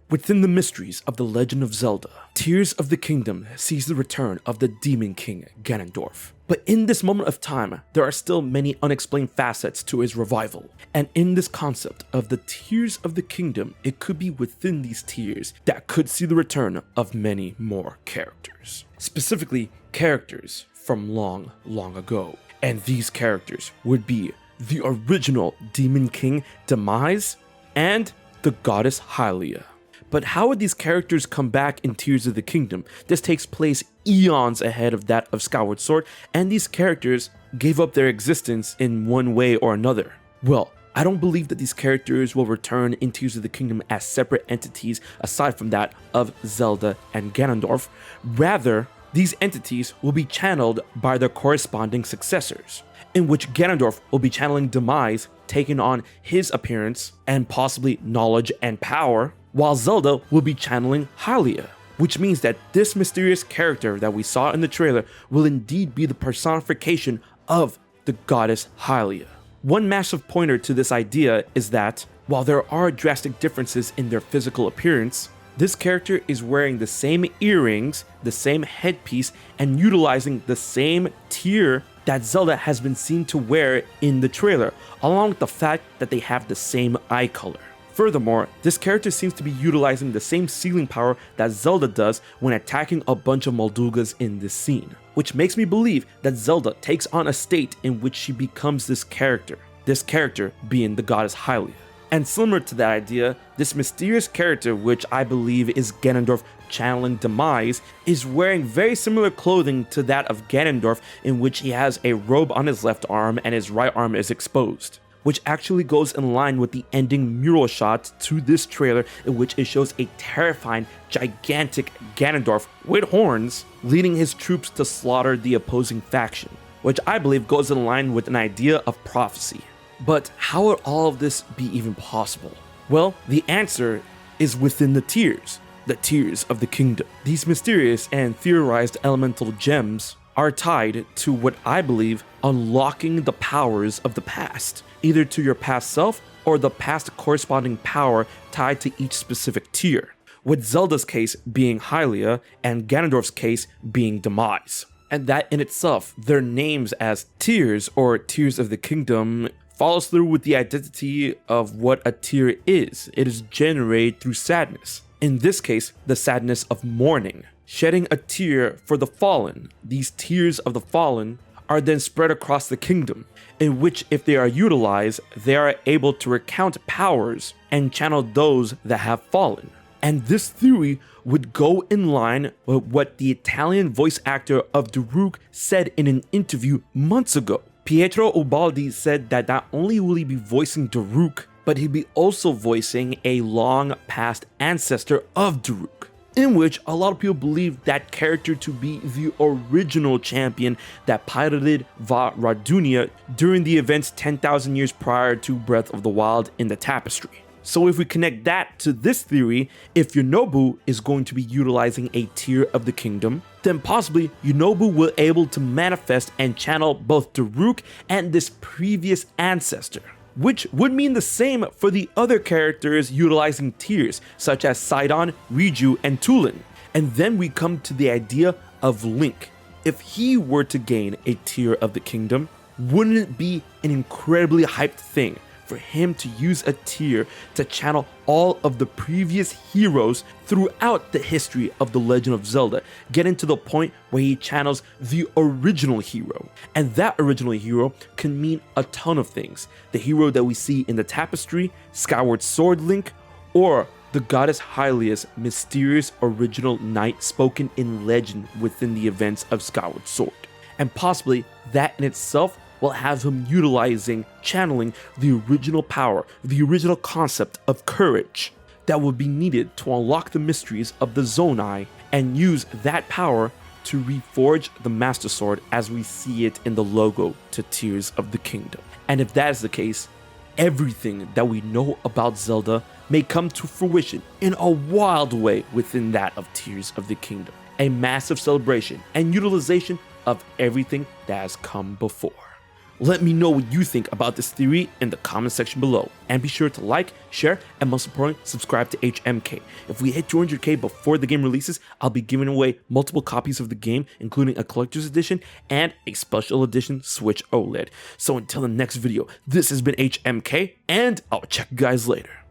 Within the mysteries of the Legend of Zelda, Tears of the Kingdom sees the return of the Demon King Ganondorf. But in this moment of time, there are still many unexplained facets to his revival. And in this concept of the Tears of the Kingdom, it could be within these tears that could see the return of many more characters. Specifically, characters from long, long ago. And these characters would be the original Demon King Demise and the goddess Hylia. But how would these characters come back in Tears of the Kingdom? This takes place eons ahead of that of Skyward Sword, and these characters gave up their existence in one way or another. Well, I don't believe that these characters will return in Tears of the Kingdom as separate entities aside from that of Zelda and Ganondorf. Rather, these entities will be channeled by their corresponding successors, in which Ganondorf will be channeling Demise, taking on his appearance and possibly knowledge and power, while Zelda will be channeling Hylia, which means that this mysterious character that we saw in the trailer will indeed be the personification of the goddess Hylia. One massive pointer to this idea is that, while there are drastic differences in their physical appearance, this character is wearing the same earrings, the same headpiece, and utilizing the same tear that Zelda has been seen to wear in the trailer, along with the fact that they have the same eye color. Furthermore, this character seems to be utilizing the same sealing power that Zelda does when attacking a bunch of Moldugas in this scene, which makes me believe that Zelda takes on a state in which she becomes this character being the goddess Hylia. And similar to that idea, this mysterious character, which I believe is Ganondorf channeling Demise, is wearing very similar clothing to that of Ganondorf, in which he has a robe on his left arm and his right arm is exposed, which actually goes in line with the ending mural shot to this trailer, in which it shows a terrifying, gigantic Ganondorf with horns leading his troops to slaughter the opposing faction, which I believe goes in line with an idea of prophecy. But how would all of this be even possible? Well, the answer is within the Tears of the Kingdom. These mysterious and theorized elemental gems are tied to what I believe unlocking the powers of the past, either to your past self or the past corresponding power tied to each specific tier, with Zelda's case being Hylia and Ganondorf's case being Demise. And that in itself, their names as Tears or Tears of the Kingdom follows through with the identity of what a tear is. It is generated through sadness. In this case, the sadness of mourning, shedding a tear for the fallen. These tears of the fallen are then spread across the kingdom, in which if they are utilized, they are able to recount powers and channel those that have fallen. And this theory would go in line with what the Italian voice actor of Daruk said in an interview months ago. Pietro Ubaldi said that not only will he be voicing Daruk, but he'll be also voicing a long past ancestor of Daruk, in which a lot of people believe that character to be the original champion that piloted Va Radunia during the events 10,000 years prior to Breath of the Wild in the Tapestry. So if we connect that to this theory, if Yunobu is going to be utilizing a tear of the kingdom, then possibly Yunobu will be able to manifest and channel both Daruk and this previous ancestor, which would mean the same for the other characters utilizing tears, such as Sidon, Riju, and Tulin. And then we come to the idea of Link. If he were to gain a tear of the kingdom, wouldn't it be an incredibly hyped thing for him to use a tear to channel all of the previous heroes throughout the history of The Legend of Zelda, getting to the point where he channels the original hero. And that original hero can mean a ton of things. The hero that we see in the Tapestry, Skyward Sword Link, or the goddess Hylia's mysterious original knight spoken in legend within the events of Skyward Sword. And possibly that in itself will have him channeling the original power, the original concept of courage that would be needed to unlock the mysteries of the Zonai and use that power to reforge the Master Sword as we see it in the logo to Tears of the Kingdom. And if that is the case, everything that we know about Zelda may come to fruition in a wild way within that of Tears of the Kingdom. A massive celebration and utilization of everything that has come before. Let me know what you think about this theory in the comment section below. And be sure to like, share, and most importantly, subscribe to HMK. If we hit 200k before the game releases, I'll be giving away multiple copies of the game, including a collector's edition and a special edition Switch OLED. So until the next video, this has been HMK, and I'll check you guys later.